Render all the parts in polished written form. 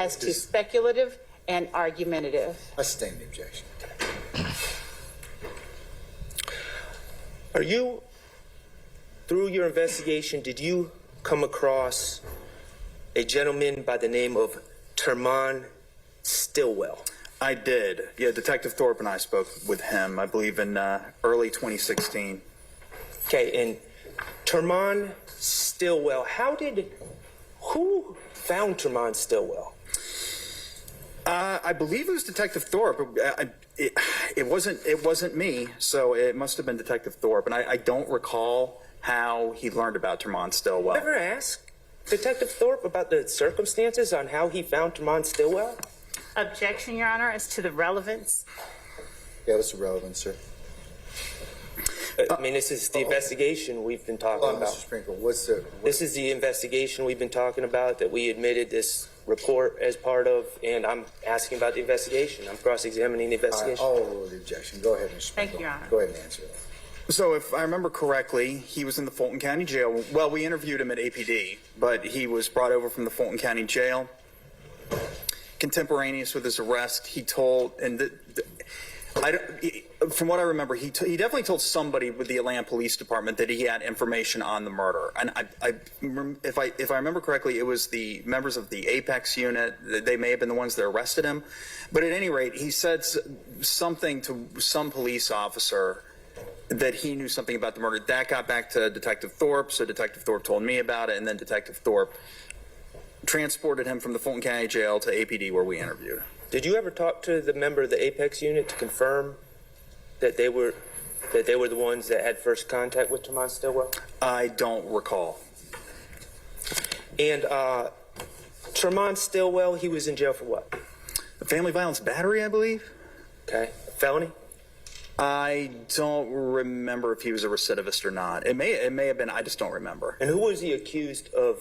as to speculative and argumentative. I sustain the objection. Are you, through your investigation, did you come across a gentleman by the name of Terman Stillwell? I did. Yeah, Detective Thorpe and I spoke with him, I believe, in early 2016. Okay, and Terman Stillwell, who found Terman Stillwell? I believe it was Detective Thorpe. It wasn't me, so it must have been Detective Thorpe, and I don't recall how he learned about Terman Stillwell. Ever ask Detective Thorpe about the circumstances on how he found Terman Stillwell? Objection, Your Honor, as to the relevance. Yeah, what's the relevance, sir? I mean, this is the investigation we've been talking about. Mr. Sprinkle, This is the investigation we've been talking about that we admitted this report as part of, and I'm asking about the investigation. I'm cross-examining the investigation. I'll overrule the objection. Go ahead, Mr. Sprinkle. Thank you, Your Honor. Go ahead and answer that. So if I remember correctly, he was in the Fulton County Jail. Well, we interviewed him at APD, but he was brought over from the Fulton County Jail. Contemporaneous with his arrest, he told, and from what I remember, he definitely told somebody with the Atlanta Police Department that he had information on the murder. And if I remember correctly, it was the members of the Apex unit. They may have been the ones that arrested him. But at any rate, he said something to some police officer that he knew something about the murder. That got back to Detective Thorpe, so Detective Thorpe told me about it, and then Detective Thorpe transported him from the Fulton County Jail to APD where we interviewed. Did you ever talk to the member of the Apex unit to confirm that they were the ones that had first contact with Terman Stillwell? I don't recall. And Terman Stillwell, he was in jail for what? Family violence battery, I believe. Okay, felony? I don't remember if he was a recidivist or not. It may have been. I just don't remember. And who was he accused of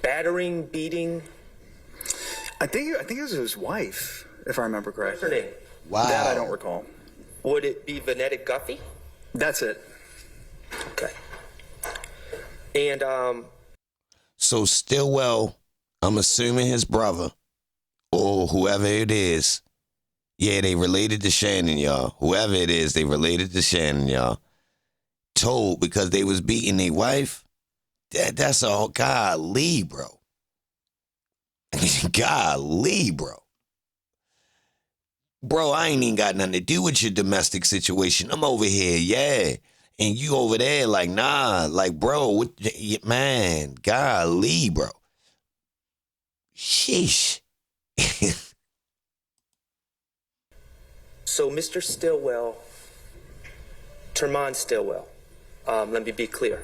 battering, beating? I think it was his wife, if I remember correctly. What's her name? Wow. That I don't recall. Would it be Vantic Guffy? That's it. Okay. And So Stillwell, I'm assuming his brother or whoever it is, yeah, they related to Shannon, y'all. Whoever it is, they related to Shannon, y'all. Told because they was beating their wife. That's a golly, bro. Golly, bro. Bro, I ain't even got nothing to do with your domestic situation. I'm over here, yeah. And you over there, like, nah. Like, bro, what, man, golly, bro. Sheesh. so Mr. Stillwell, Terman Stillwell, let me be clear.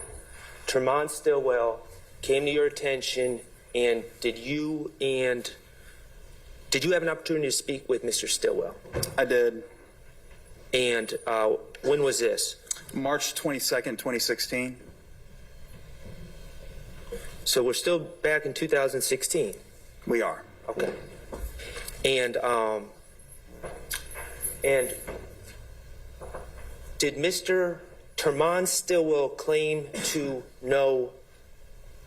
Terman Stillwell came to your attention, and did you have an opportunity to speak with Mr. Stillwell? I did. And when was this? March 22nd, 2016. So we're still back in 2016. We are. Okay. And did Mr. Terman Stillwell claim to know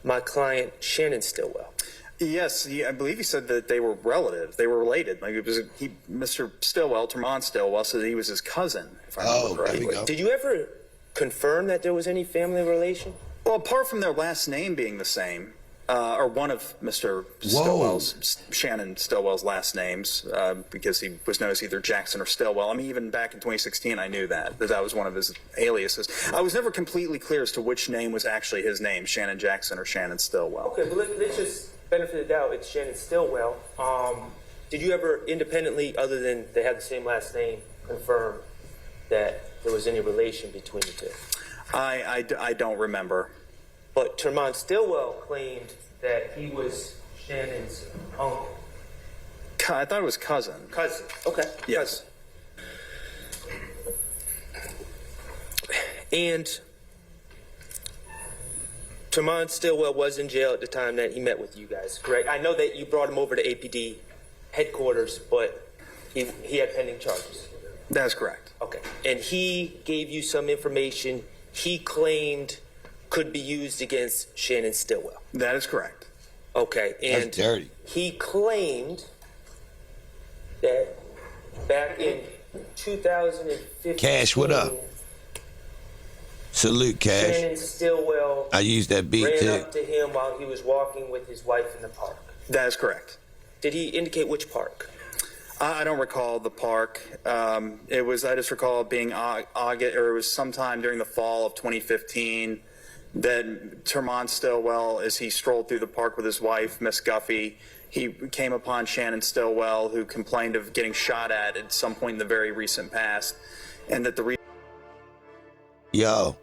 my client Shannon Stillwell? Yes, I believe he said that they were relatives. They were related. Like it was Mr. Stillwell, Terman Stillwell, said he was his cousin, if I remember correctly. There you go. Did you ever confirm that there was any family relation? Well, apart from their last name being the same, or one of Mr. Stillwell's, Shannon Stillwell's last names, because he was known as either Jackson or Stillwell. I mean, even back in 2016, I knew that was one of his aliases. I was never completely clear as to which name was actually his name, Shannon Jackson or Shannon Stillwell. Okay, but let's just benefit of the doubt, it's Shannon Stillwell. Did you ever independently, other than they had the same last name, confirm that there was any relation between the two? I don't remember. But Terman Stillwell claimed that he was Shannon's uncle. I thought it was cousin. Cousin, okay. Yes. Cousin. And Terman Stillwell was in jail at the time that he met with you guys, correct? I know that you brought him over to APD headquarters, but he had pending charges. That's correct. Okay. And he gave you some information. He claimed could be used against Shannon Stillwell. That is correct. Okay, and That's dirty. he claimed that back in 2015, Cash, what up? Salute, Cash. Shannon Stillwell I used that beat ran too. up to him while he was walking with his wife in the park. That is correct. Did he indicate which park? I don't recall the park. I just recall it being August, or it was sometime during the fall of 2015 that Terman Stillwell, as he strolled through the park with his wife, Miss Guffy, he came upon Shannon Stillwell, who complained of getting shot at some point in the very recent past, and that the Yo.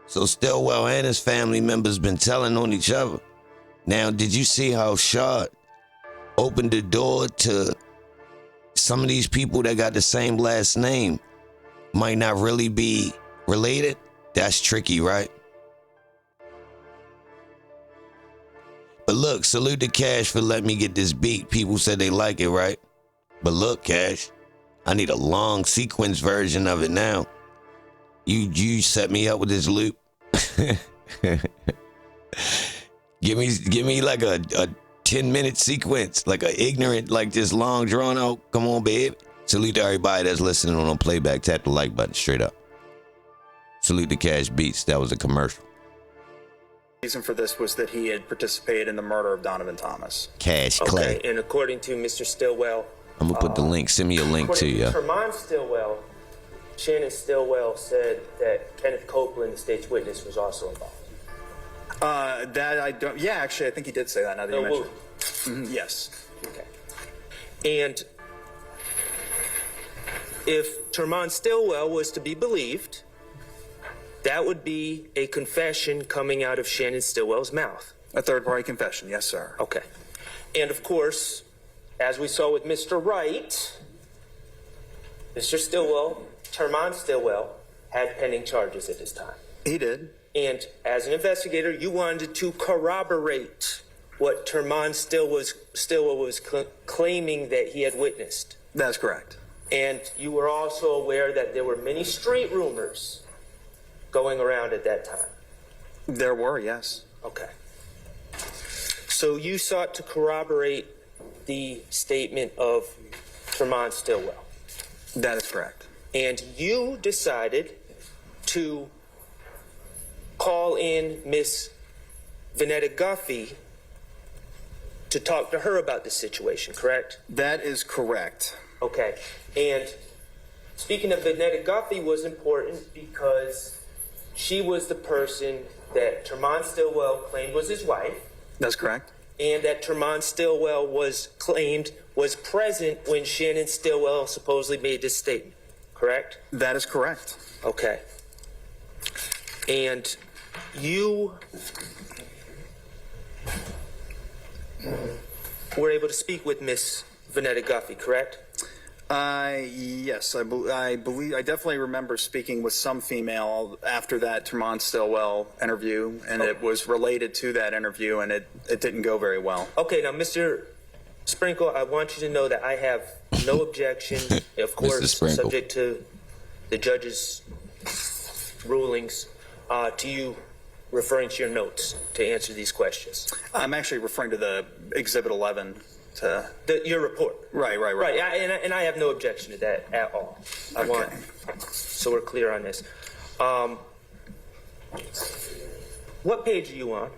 So Stillwell and his family members been telling on each other. Now, did you see how Shard opened the door to some of these people that got the same last name might not really be related? That's tricky, right? But look, salute to Cash for letting me get this beat. People said they like it, right? But look, Cash, I need a long sequence version of it now. You set me up with this loop. Give me like a 10-minute sequence, like a ignorant, like this long drawn out. Come on, babe. Salute to everybody that's listening on playback. Tap the like button straight up. Salute to Cash Beats. That was a commercial. reason for this was that he had participated in the murder of Donovan Thomas. Cash Clay. Okay, and according to Mr. Stillwell, I'm gonna put the link. Send me a link to you. Terman Stillwell, Shannon Stillwell said that Kenneth Copeland, the state's witness, was also involved. That I don't. Yeah, actually, I think he did say that. Now that you mentioned. Yes. Okay. And if Terman Stillwell was to be believed, that would be a confession coming out of Shannon Stillwell's mouth. A third-party confession. Yes, sir. Okay. And of course, as we saw with Mr. Wright, Mr. Stillwell, Terman Stillwell, had pending charges at this time. He did. And as an investigator, you wanted to corroborate what Terman Stillwell was claiming that he had witnessed. That's correct. And you were also aware that there were many street rumors going around at that time. There were, yes. Okay. So you sought to corroborate the statement of Terman Stillwell. That is correct. And you decided to call in Miss Vanetta Guffy to talk to her about the situation, correct? That is correct. Okay. And speaking of Vanetta Guffy was important because she was the person that Terman Stillwell claimed was his wife, That's correct. and that Terman Stillwell was claimed was present when Shannon Stillwell supposedly made this statement, correct? That is correct. Okay. And you were able to speak with Miss Vanetta Guffy, correct? Yes, I believe I definitely remember speaking with some female after that Terman Stillwell interview, and it was related to that interview, and it didn't go very well. Okay, now, Mr. Sprinkle, I want you to know that I have no objection, of course, Sprinkle. subject to the judge's rulings, to you referring to your notes to answer these questions. I'm actually referring to the Exhibit 11 to... Your report. Right. Right, and I have no objection to that at all. So we're clear on this. What page are you on?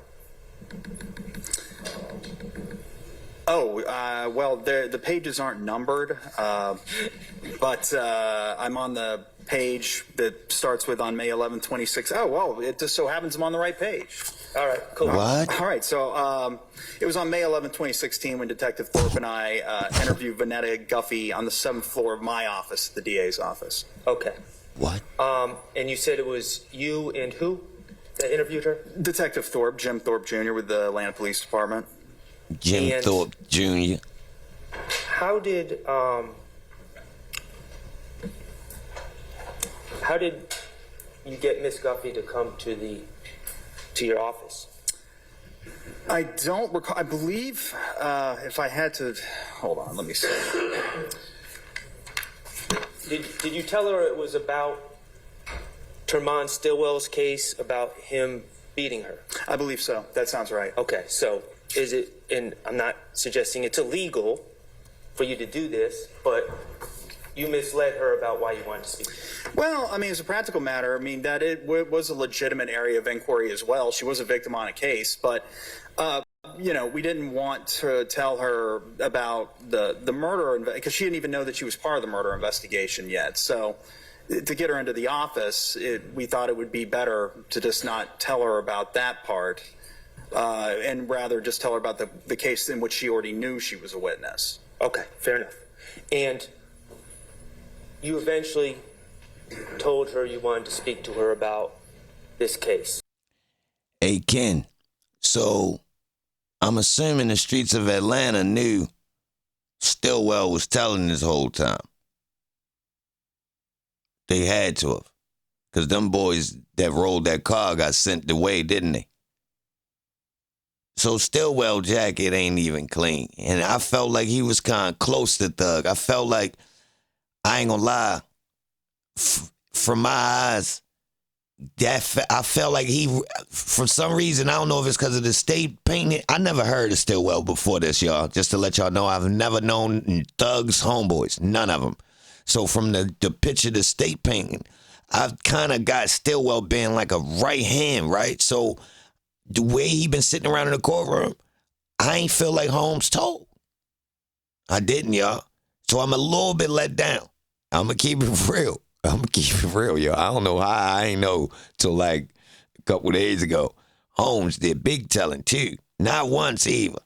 Well, the pages aren't numbered, but I'm on the page that starts with on May 11, 2016. Oh, well, it just so happens I'm on the right page. All right, cool. What? All right, so it was on May 11, 2016 when Detective Thorpe and I interviewed Vanetta Guffy on the 7th floor of my office, the DA's office. Okay. What? And you said it was you and who that interviewed her? Detective Thorpe, Jim Thorpe Jr. with the Atlanta Police Department. Jim And- Thorpe Jr. How did you get Miss Guffy to come to your office? I don't recall. I believe if I had to, hold on, let me see. Did you tell her it was about Terman Stillwell's case about him beating her? I believe so. That sounds right. Okay, so is it, and I'm not suggesting it's illegal for you to do this, but you misled her about why you wanted to speak. Well, I mean, as a practical matter, I mean, that it was a legitimate area of inquiry as well. She was a victim on a case, but, you know, we didn't want to tell her about the murder, because she didn't even know that she was part of the murder investigation yet. So to get her into the office, we thought it would be better to just not tell her about that part, and rather just tell her about the case in which she already knew she was a witness. Okay, fair enough. And you eventually told her you wanted to speak to her about this case. Hey, Ken, so I'm assuming the streets of Atlanta knew Stillwell was telling this whole time. They had to have. Because them boys that rolled that car got sent away, didn't they? So Stillwell jacket ain't even clean. And I felt like he was kind of close to Thug. I felt like, I ain't gonna lie, from my eyes, I felt like he, for some reason, I don't know if it's because of the state painting. I never heard of Stillwell before this, y'all. Just to let y'all know, I've never known Thug's homeboys, none of them. So from the picture, the state painting, I've kind of got Stillwell being like a right hand, right? So the way he been sitting around in the courtroom, I ain't feel like Holmes told. I didn't, y'all. So I'm a little bit let down. I'm going to keep it real. Yo. I don't know how I ain't know till like a couple days ago. Holmes did big telling too. Not once either.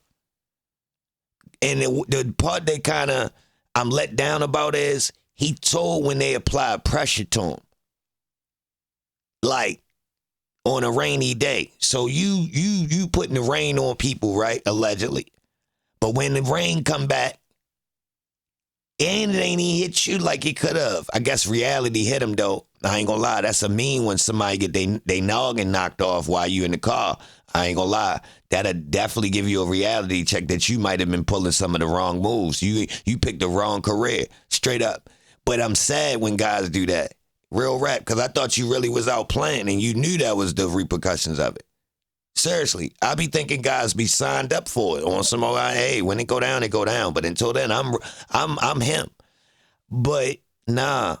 And the part that kind of I'm let down about is he told when they applied pressure to him. Like on a rainy day. So you putting the rain on people, right? Allegedly. But when the rain come back, and it ain't even hit you like it could have. I guess reality hit him, though. I ain't gonna lie. That's a mean when somebody get they noggin knocked off while you in the car. I ain't gonna lie. That'll definitely give you a reality check that you might have been pulling some of the wrong moves. You picked the wrong career, straight up. But I'm sad when guys do that. Real rap, because I thought you really was out playing and you knew that was the repercussions of it. Seriously, I be thinking guys be signed up for it on some, hey, when it go down, it go down. But until then, I'm him. But nah,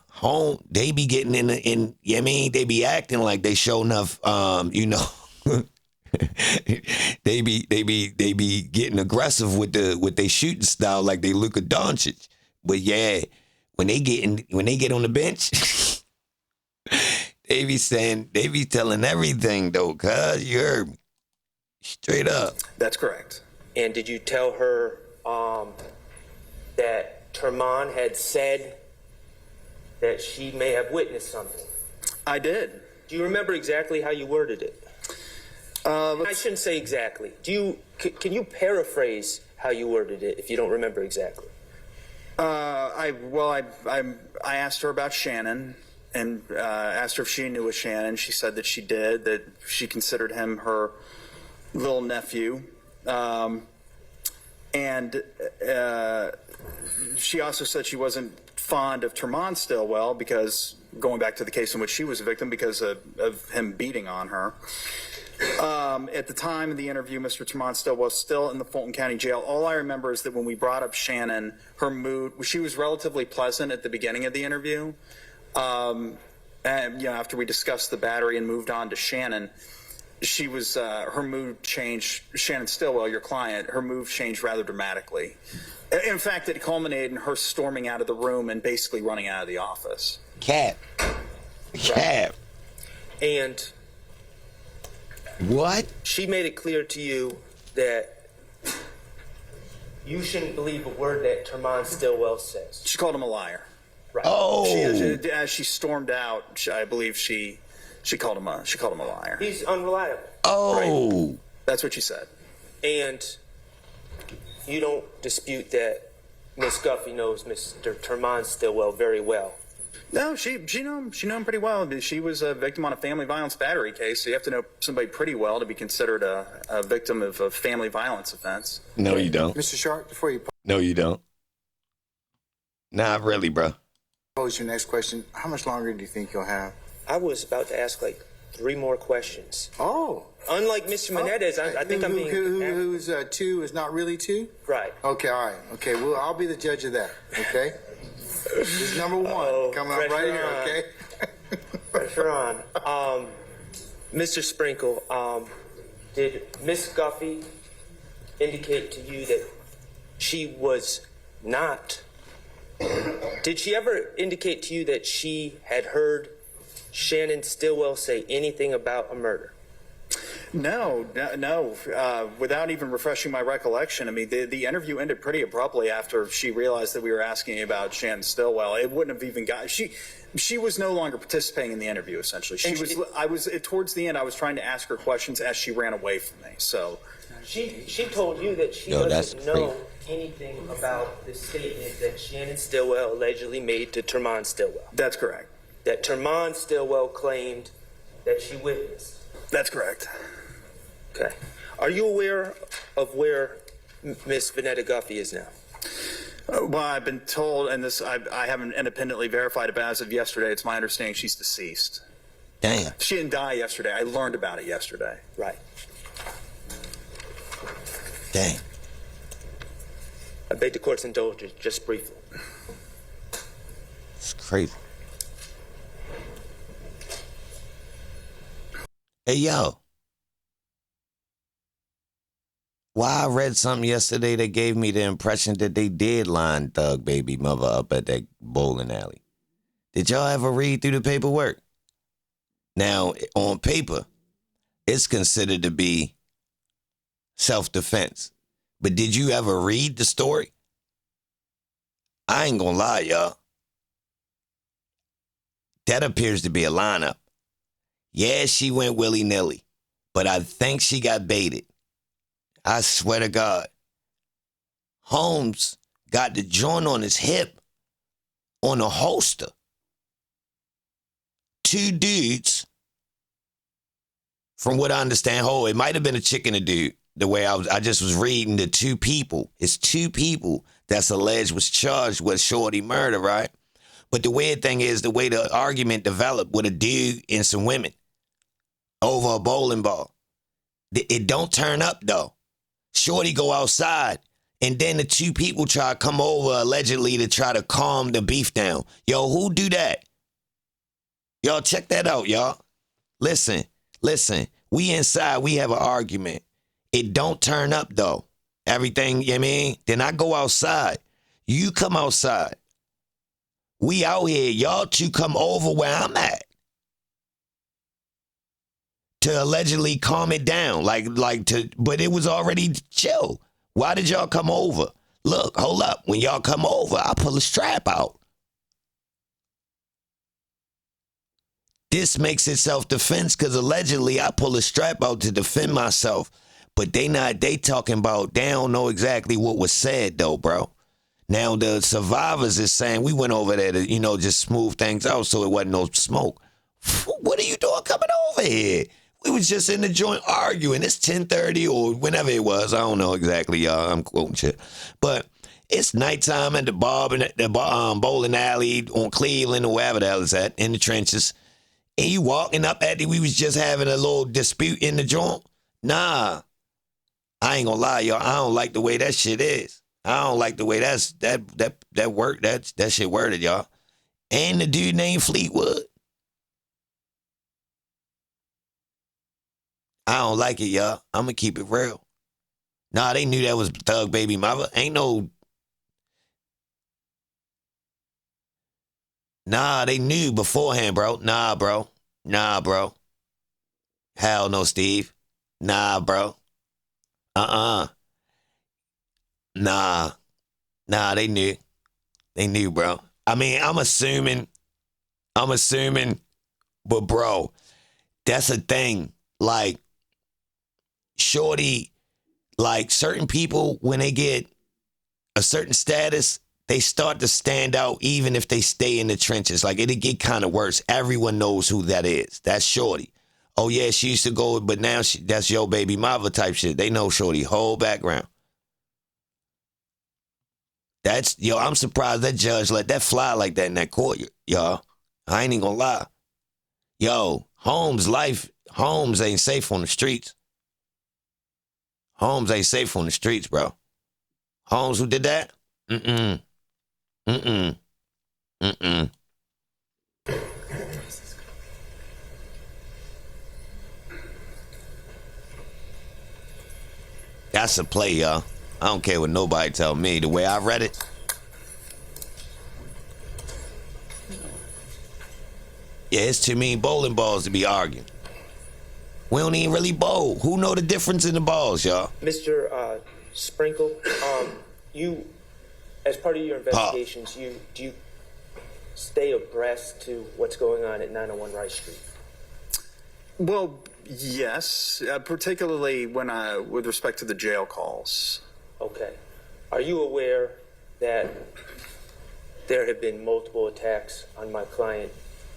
they be getting in. I mean, they be acting like they show enough. You know, they be getting aggressive with they shooting style like they Luka Doncic. But yeah, when they get on the bench, they be telling everything though. Cuz you heard me. Straight up. That's correct. And did you tell her that Terman had said that she may have witnessed something? I did. Do you remember exactly how you worded it? I shouldn't say exactly. Can you paraphrase how you worded it if you don't remember exactly? I asked her about Shannon and asked her if she knew of Shannon. She said that she did, that she considered him her little nephew, and she also said she wasn't fond of Terman Stillwell because, going back to the case in which she was a victim, because of him beating on her. At the time of the interview, Mr. Terman Stillwell was still in the Fulton County Jail. All I remember is that when we brought up Shannon, her mood, she was relatively pleasant at the beginning of the interview. And, you know, after we discussed the battery and moved on to Shannon, she was, her mood changed. Shannon Stillwell, your client, her mood changed rather dramatically. In fact, it culminated in her storming out of the room and basically running out of the office. Cap. And What? she made it clear to you that you shouldn't believe a word that Terman Stillwell says. She called him a liar. Right. Oh. As she stormed out, I believe she called him a liar. He's unreliable. Oh. Right? That's what she said. And you don't dispute that Miss Guffy knows Mr. Terman Stillwell very well. No, she knew him pretty well. She was a victim on a family violence battery case, so you have to know somebody pretty well to be considered a victim of a family violence offense. No, you don't. Mr. Sharp, before you No, you don't. Not really, bro. pose your next question, how much longer do you think you'll have? I was about to ask like 3 more questions. Oh. Unlike Mr. Menendez, I think I'm being... Who's 2 is not really 2? Right. Okay, all right. Okay, well, I'll be the judge of that, okay? This is number 1 coming up right pressure here, on. okay? Pressure on. Mr. Sprinkle, did Miss Guffy indicate to you that she was not... Did she ever indicate to you that she had heard Shannon Stillwell say anything about a murder? No. Without even refreshing my recollection, I mean, the interview ended pretty abruptly after she realized that we were asking about Shannon Stillwell. It wouldn't have even got... She was no longer participating in the interview, essentially. Towards the end, I was trying to ask her questions as she ran away from me, so... She told you that she doesn't know anything about the statement that Shannon Stillwell allegedly made to Terman Stillwell. That's correct. That Terman Stillwell claimed that she witnessed. That's correct. Okay. Are you aware of where Miss Vanetta Guffy is now? Well, I've been told, and this I haven't independently verified it, but as of yesterday, it's my understanding she's deceased. Damn. She didn't die yesterday. I learned about it yesterday. Right. Dang. I beg the court's indulgence just briefly. It's crazy. Hey, yo. Why I read something yesterday that gave me the impression that they did line Thug baby mother up at that bowling alley. Did y'all ever read through the paperwork? Now, on paper, it's considered to be self-defense. But did you ever read the story? I ain't gonna lie, y'all. That appears to be a lineup. Yeah, she went willy-nilly, but I think she got baited. I swear to God. Holmes got the joint on his hip on a holster. 2 dudes, from what I understand, it might have been a chick and a dude. The way I just was reading the 2 people. It's 2 people that's alleged was charged with Shorty murder, right? But the weird thing is the way the argument developed with a dude and some women over a bowling ball. It don't turn up, though. Shorty go outside, and then the 2 people try to come over allegedly to try to calm the beef down. Yo, who do that? Y'all check that out, y'all. Listen. We inside, we have an argument. It don't turn up, though. Everything, you know what I mean? Then I go outside. You come outside. We out here. Y'all 2 come over where I'm at. To allegedly calm it down. But it was already chill. Why did y'all come over? Look, hold up. When y'all come over, I pull a strap out. This makes it self-defense because allegedly I pull a strap out to defend myself. But they talking about, they don't know exactly what was said though, bro. Now the survivors is saying we went over there to, just smooth things out so it wasn't no smoke. What are you doing coming over here? We was just in the joint arguing. It's 10:30 or whenever it was. I don't know exactly, y'all. I'm quoting shit. But it's nighttime at the bowling alley on Cleveland or wherever the hell it's at, in the trenches. And you walking up at it, we was just having a little dispute in the joint? Nah. I ain't gonna lie, y'all. I don't like the way that shit is. I don't like the way that shit worded, y'all. And the dude named Fleetwood. I don't like it, y'all. I'm gonna keep it real. Nah, they knew that was Thug baby mother. Ain't no... Nah, they knew beforehand, bro. Nah, bro. Hell no, Steve. Nah, bro. Nah, they knew. They knew, bro. I mean, I'm assuming, but bro, that's a thing. Like, Shorty, like certain people, when they get a certain status, they start to stand out even if they stay in the trenches. Like, it'll get kind of worse. Everyone knows who that is. That's Shorty. Oh, yeah, she used to go, but now that's your baby mother type shit. They know Shorty whole background. I'm surprised that judge let that fly like that in that court, y'all. I ain't even gonna lie. Yo, Holmes' ain't safe on the streets. Holmes ain't safe on the streets, bro. Holmes who did that? Mm-mm. Mm-mm. Mm-mm. That's a play, y'all. I don't care what nobody tell me. The way I read it, yeah, it's too many bowling balls to be arguing. We don't even really bowl. Who know the difference in the balls, y'all? Mr. Sprinkle, you, as part of your investigations, do you stay abreast to what's going on at 901 Rice Street? Well, yes, particularly with respect to the jail calls. Okay. Are you aware that there have been multiple attacks on my client,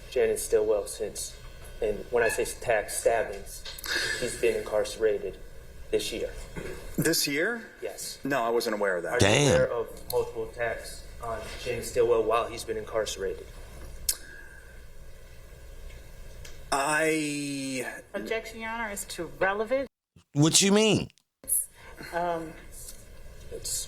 Shannon Stillwell, since, and when I say attacks, stabbings, he's been incarcerated this year? This year? Yes. No, I wasn't aware of that. Are Damn. you aware of multiple attacks on Shannon Stillwell while he's been incarcerated? Objection, Your Honor, as to relevance. What you mean? It's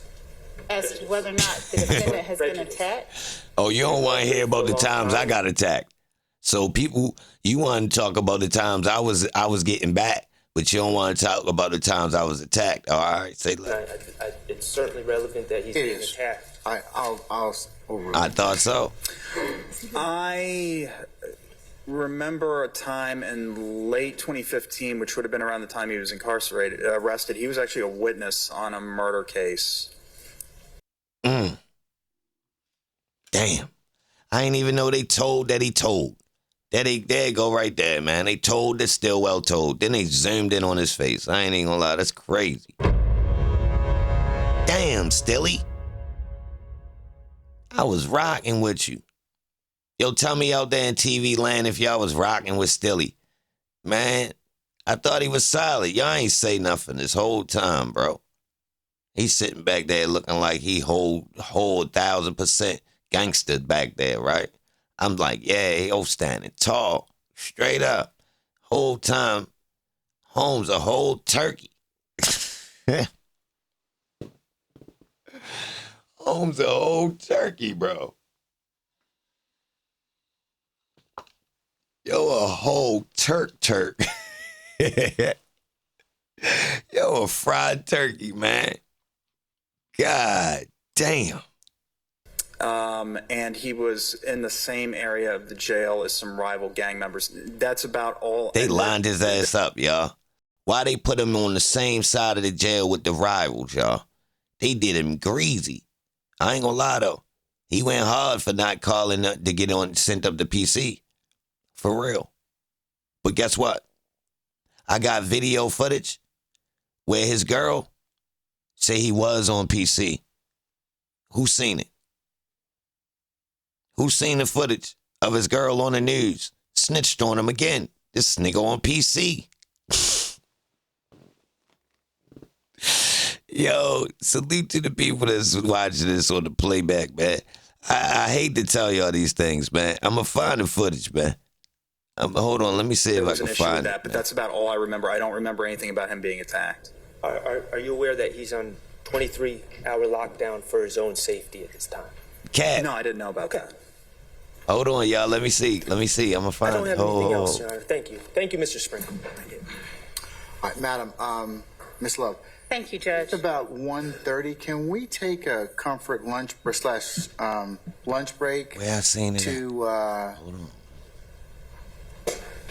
As to whether or not the defendant has been attacked. Oh, you don't want to hear about the times I got attacked. So people, you want to talk about the times I was getting back, but you don't want to talk about the times I was attacked. All right, say look. it's certainly relevant that he's It being is. attacked. I'll overrule. I thought so. I remember a time in late 2015, which would have been around the time he was arrested. He was actually a witness on a murder case. Damn. I ain't even know they told that he told. There you go right there, man. They told that Stillwell told. Then they zoomed in on his face. I ain't even gonna lie. That's crazy. Damn, Stilly. I was rocking with you. Yo, tell me out there in TV land if y'all was rocking with Stilly. Man, I thought he was solid. Y'all ain't say nothing this whole time, bro. He's sitting back there looking like he whole 1,000% gangster back there, right? I'm like, yeah, he standing tall, straight up. Whole time, Holmes a whole turkey. Holmes a whole turkey, bro. Yo, a whole turk. Yo, a fried turkey, man. God damn. And he was in the same area of the jail as some rival gang members. That's about all. They lined his ass up, y'all. Why they put him on the same side of the jail with the rivals, y'all? They did him greasy. I ain't gonna lie, though. He went hard for not calling to get on, sent up the PC. For real. But guess what? I got video footage where his girl say he was on PC. Who seen it? Who seen the footage of his girl on the news? Snitched on him again. This nigga on PC. Yo, salute to the people that's watching this on the playback, man. I hate to tell y'all these things, man. I'm going to find the footage, man. Hold on, let me see There if I was an can issue with find that, it. but that's about all I remember. I don't remember anything about him being attacked. Are you aware that he's on 23-hour lockdown for his own safety at this time? Cat. No, I didn't know about that. Hold on, y'all. Let me see. I'm going to find I don't it. have anything else, Your Honor. Thank you. Thank you, Mr. Sprinkle. All right, Madam, Miss Love. Thank you, Judge. It's about 1:30. Can we take a comfort lunch lunch break Where I seen it at? to Hold on.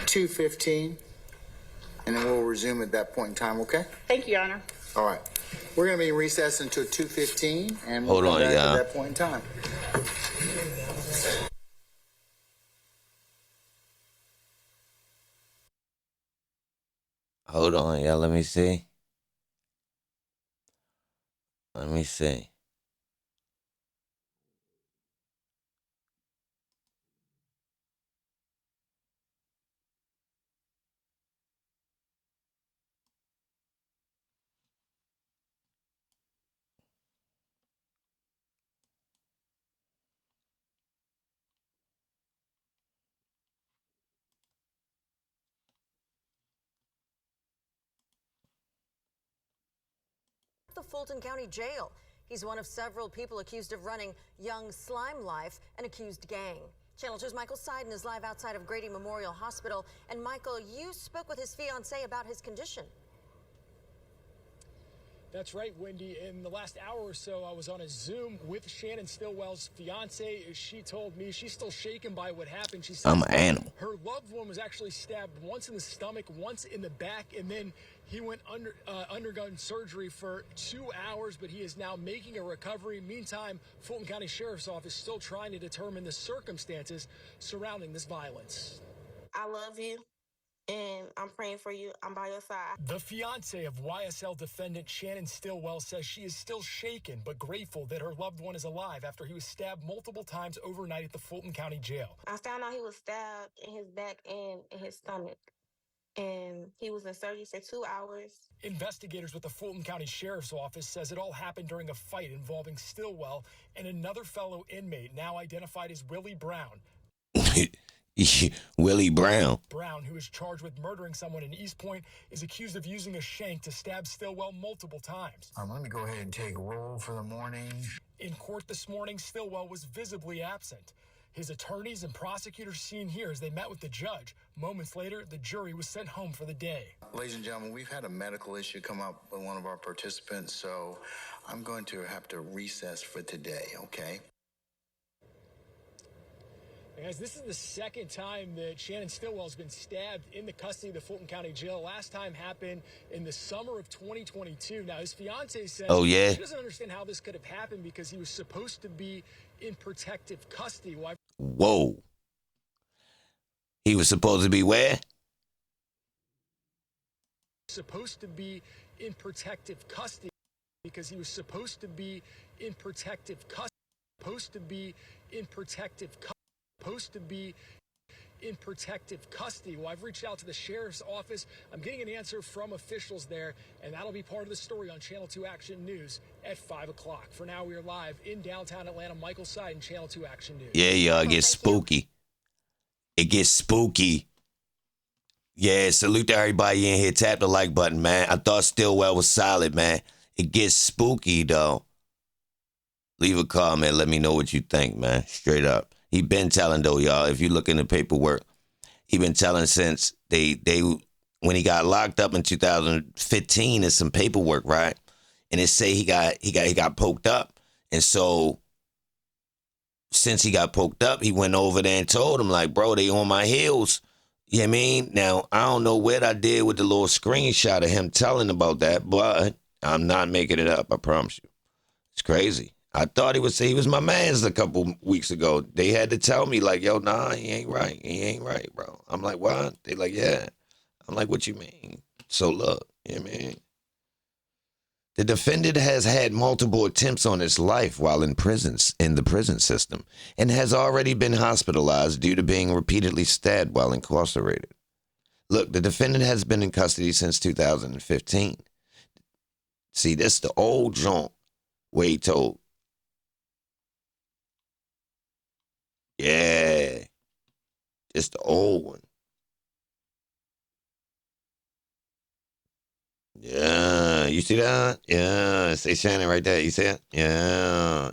2:15, and then we'll resume at that point in time. Okay? Thank you, Your Honor. All right. We're going to be recessed until 2:15, and we'll Hold come on, back y'all. at that point in time. Hold on, y'all. Let me see. Let me see. Fulton County Jail. He's one of several people accused of running Young Slime Life, an accused gang. Channel 2's Michael Seiden is live outside of Grady Memorial Hospital. And Michael, you spoke with his fiancée about his condition. That's right, Wendy. In the last hour or so, I was on a Zoom with Shannon Stillwell's fiance. She told me she's still shaken by what happened. She said I'm an animal. her loved one was actually stabbed once in the stomach, once in the back, and then he went undergone surgery for 2 hours, but he is now making a recovery. Meantime, Fulton County Sheriff's Office still trying to determine the circumstances surrounding this violence. I love you. And I'm praying for you. I'm by your side. The fiance of YSL defendant Shannon Stillwell says she is still shaken but grateful that her loved one is alive after he was stabbed multiple times overnight at the Fulton County Jail. I found out he was stabbed in his back and in his stomach. And he was in surgery for 2 hours. Investigators with the Fulton County Sheriff's Office says it all happened during a fight involving Stillwell and another fellow inmate, now identified as Willie Brown. Willie Brown. Brown, who is charged with murdering someone in East Point, is accused of using a shank to stab Stillwell multiple times. Let me go ahead and take a roll for the morning. In court this morning, Stillwell was visibly absent. His attorneys and prosecutors seen here as they met with the judge. Moments later, the jury was sent home for the day. Ladies and gentlemen, we've had a medical issue come up with one of our participants, so I'm going to have to recess for today, okay? Guys, this is the second time that Shannon Stillwell has been stabbed in the custody of the Fulton County Jail. Last time happened in the summer of 2022. Now, his fiance says she doesn't understand how this could have happened because he was supposed to be in protective custody. Whoa. He was supposed to be where? Supposed to be in protective custody because he was supposed to be in protective custody. Supposed to be in protective custody. Supposed to be in protective custody. Well, I've reached out to the sheriff's office. I'm getting an answer from officials there, and that'll be part of the story on Channel 2 Action News at 5 o'clock. For now, we are live in downtown Atlanta. Michael Seiden, Channel 2 Action News. Yeah, y'all, it gets spooky. It gets spooky. Yeah, salute to everybody in here. Tap the like button, man. I thought Stillwell was solid, man. It gets spooky, though. Leave a comment. Let me know what you think, man. Straight up. He been telling, though, y'all, if you look in the paperwork, he been telling since they when he got locked up in 2015, there's some paperwork, right? And it say he got poked up. And so since he got poked up, he went over there and told him, like, bro, they on my heels. You know what I mean? Now, I don't know what I did with the little screenshot of him telling about that, but I'm not making it up, I promise you. It's crazy. I thought he was my man's a couple weeks ago. They had to tell me, like, yo, nah, he ain't right. He ain't right, bro. I'm like, what? They like, yeah. I'm like, what you mean? So look, you know what I mean? The defendant has had multiple attempts on his life while in the prison system and has already been hospitalized due to being repeatedly stabbed while incarcerated. Look, the defendant has been in custody since 2015. See, this is the old joint where he told. Yeah, it's the old one. Yeah, you see that? Yeah, say Shannon right there. You see it? Yeah.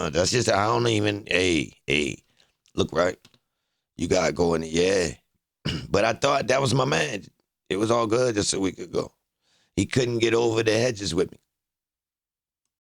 That's just, I don't even, hey, look right. You got to go in there, yeah. But I thought that was my man. It was all good just a week ago. He couldn't get over the hedges with me.